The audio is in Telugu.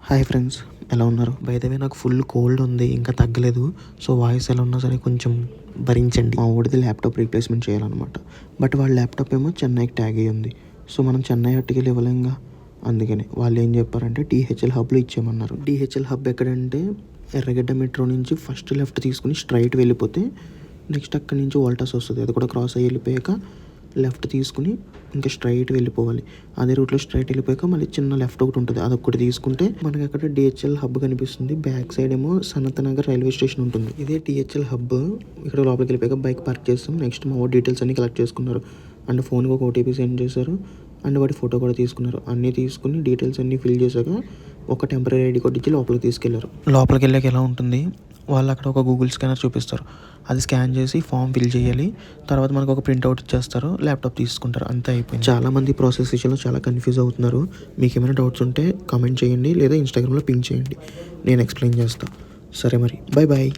హాయ్ ఫ్రెండ్స్, ఎలా ఉన్నారు? బై ద వే నాకు ఫుల్ కోల్డ్ ఉంది, ఇంకా తగ్గలేదు. సో వాయిస్ ఎలా ఉన్నా సరే కొంచెం భరించండి. మా ఊడిది ల్యాప్టాప్ రీప్లేస్మెంట్ చేయాలన్నమాట. బట్ వాళ్ళ ల్యాప్టాప్ ఏమో చెన్నైకి ట్యాగ్ అయ్యి ఉంది. సో మనం చెన్నై అట్టుకెళ్ళి ఇవ్వలేంగా. అందుకని వాళ్ళు ఏం చెప్పారంటే DHL హబ్లో ఇచ్చేయమన్నారు. DHL హబ్ ఎక్కడంటే ఎర్రగడ్డ మెట్రో నుంచి ఫస్ట్ లెఫ్ట్ తీసుకుని స్ట్రైట్ వెళ్ళిపోతే నెక్స్ట్ అక్కడి నుంచి వోల్టాస్ వస్తుంది. అది కూడా క్రాస్ అయ్యి వెళ్ళిపోయాక లెఫ్ట్ తీసుకుని ఇంకా స్ట్రైట్ వెళ్ళిపోవాలి. అదే రూట్లో స్ట్రైట్ వెళ్ళిపోయాక మళ్ళీ చిన్న లెఫ్ట్ ఒకటి ఉంటుంది, అదొకటి తీసుకుంటే మనకి అక్కడ DHL హబ్ కనిపిస్తుంది. బ్యాక్ సైడ్ ఏమో సనత్ నగర్ రైల్వే స్టేషన్ ఉంటుంది. ఇదే DHL హబ్. ఇక్కడ లోపలికి వెళ్ళిపోయాక బైక్ పార్క్ చేస్తాం. నెక్స్ట్ మా డీటెయిల్స్ అన్ని కలెక్ట్ చేసుకున్నారు. అండ్ ఫోన్కి ఒక OTP సెండ్ చేశారు. అండ్ వాటి ఫోటో కూడా తీసుకున్నారు. అన్నీ తీసుకుని డీటెయిల్స్ అన్నీ ఫిల్ చేశాక ఒక టెంపరీ ఐడి కార్డు ఇచ్చి లోపలికి తీసుకెళ్లారు. లోపలికి వెళ్ళాక ఎలా ఉంటుంది, వాళ్ళు అక్కడ ఒక గూగుల్ స్కానర్ చూపిస్తారు. అది స్కాన్ చేసి ఫామ్ ఫిల్ చేయాలి. తర్వాత మనకు ఒక ప్రింట్అవుట్ ఇచ్చేస్తారు, ల్యాప్టాప్ తీసుకుంటారు, అంతే అయిపోయింది. చాలామంది ప్రాసెస్ విషయంలో చాలా కన్ఫ్యూజ్ అవుతున్నారు. మీకు ఏమైనా డౌట్స్ ఉంటే కామెంట్ చేయండి, లేదా ఇన్స్టాగ్రామ్లో పింక్ చేయండి, నేను ఎక్స్ప్లెయిన్ చేస్తాను. సరే మరి, బాయ్ బాయ్.